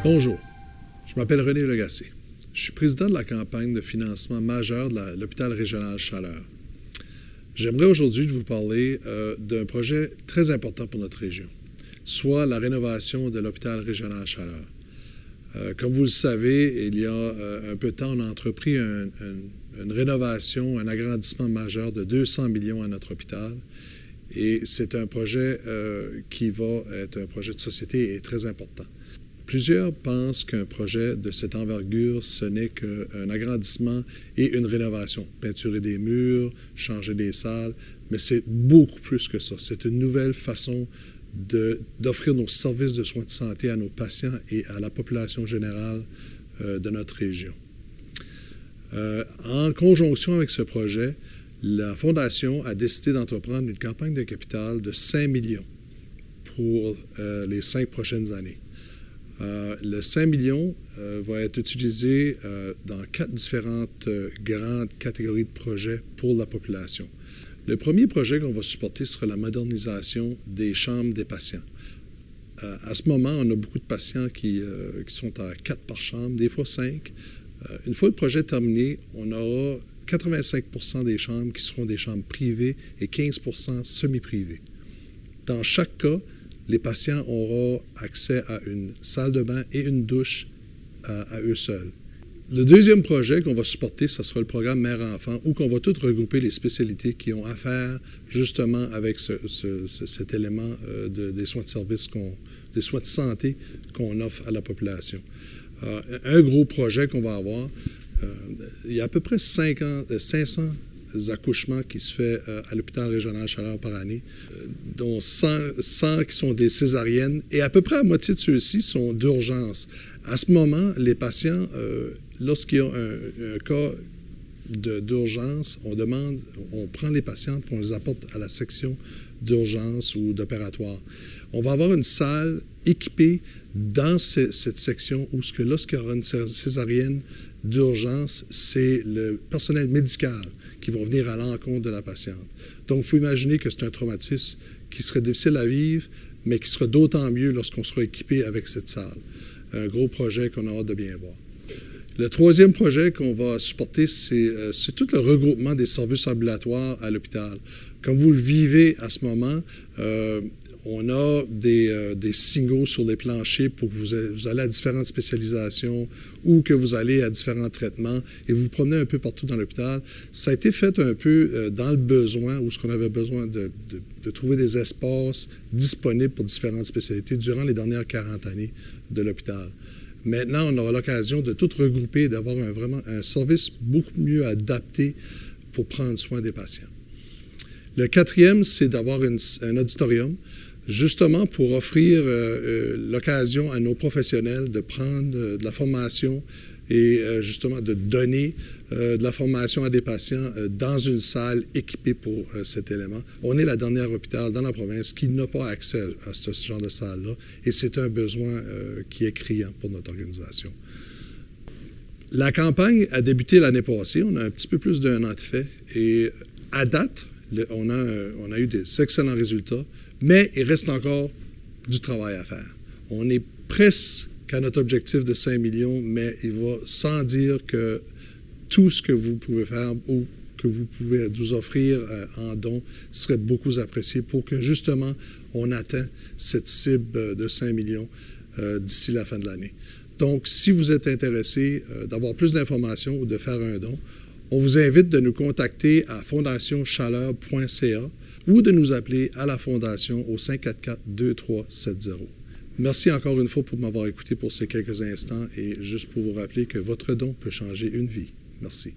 Bonjour, je m'appelle René Lagacé. Je suis président de la campagne de financement majeur de l'hôpital régional Chaleur. J'aimerais aujourd'hui vous parler d'un projet très important pour notre région, soit la rénovation de l'hôpital régional Chaleur. Comme vous le savez, il y a un peu de temps, on a entrepris une rénovation, un agrandissement majeur de 200 millions à notre hôpital. Et c'est un projet qui va être un projet de société et très important. Plusieurs pensent qu'un projet de cette envergure, ce n'est qu'un agrandissement et une rénovation. Peinturer des murs, changer des salles, mais c'est beaucoup plus que ça. C'est une nouvelle façon d'offrir nos services de soins de santé à nos patients et à la population générale de notre région. En conjonction avec ce projet, la Fondation a décidé d'entreprendre une campagne de capital de 5 millions pour les 5 prochaines années. Le 5 millions va être utilisé dans 4 différentes grandes catégories de projets pour la population. Le premier projet qu'on va supporter sera la modernisation des chambres des patients. À ce moment, on a beaucoup de patients qui sont à 4 par chambre, des fois 5. Une fois le projet terminé, on aura 85% des chambres qui seront des chambres privées et 15% semi-privées. Dans chaque cas, les patients auront accès à une salle de bain et une douche à eux seuls. Le deuxième projet qu'on va supporter, ce sera le programme Mère-Enfant, où on va tout regrouper les spécialités qui ont affaire justement avec cet élément des soins de service, des soins de santé qu'on offre à la population. Un gros projet qu'on va avoir, il y a à peu près 500 accouchements qui se fait à l'hôpital régional Chaleur par année, dont 100 qui sont des césariennes, et à peu près la moitié de ceux-ci sont d'urgence. À ce moment, les patients, lorsqu'il y a un cas d'urgence, on prend les patients et on les apporte à la section d'urgence ou d'opératoire. On va avoir une salle équipée dans cette section où lorsqu'il y aura une césarienne d'urgence, c'est le personnel médical qui vont venir à l'encontre de la patiente. Donc, il faut imaginer que c'est un traumatisme qui serait difficile à vivre, mais qui sera d'autant mieux lorsqu'on sera équipé avec cette salle. Un gros projet qu'on a hâte de bien voir. Le troisième projet qu'on va supporter, c'est tout le regroupement des services ambulatoires à l'hôpital. Comme vous le vivez à ce moment, on a des signaux sur les planchers pour que vous allez à différentes spécialisations ou que vous allez à différents traitements et vous vous promenez un peu partout dans l'hôpital. Ça a été fait un peu dans le besoin, où on avait besoin de trouver des espaces disponibles pour différentes spécialités durant les dernières 40 années de l'hôpital. Maintenant, on aura l'occasion de tout regrouper et d'avoir vraiment un service beaucoup mieux adapté pour prendre soin des patients. Le quatrième, c'est d'avoir un auditorium, justement pour offrir l'occasion à nos professionnels de prendre de la formation et justement de donner de la formation à des patients dans une salle équipée pour cet élément. On est la dernière hôpital dans la province qui n'a pas accès à ce genre de salle-là et c'est un besoin qui est criant pour notre organisation. La campagne a débuté l'année passée, on a un petit peu plus d'1 an de fait et à date, on a eu des excellents résultats, mais il reste encore du travail à faire. On est presque à notre objectif de 5 millions, mais il va sans dire que tout ce que vous pouvez faire ou que vous pouvez nous offrir en don serait beaucoup apprécié pour que justement on atteigne cette cible de 5 millions d'ici la fin de l'année. Donc, si vous êtes intéressé d'avoir plus d'informations ou de faire un don, on vous invite de nous contacter à fondationchaleur.ca ou de nous appeler à la Fondation au 544-2370. Merci encore une fois pour m'avoir écouté pour ces quelques instants et juste pour vous rappeler que votre don peut changer une vie. Merci.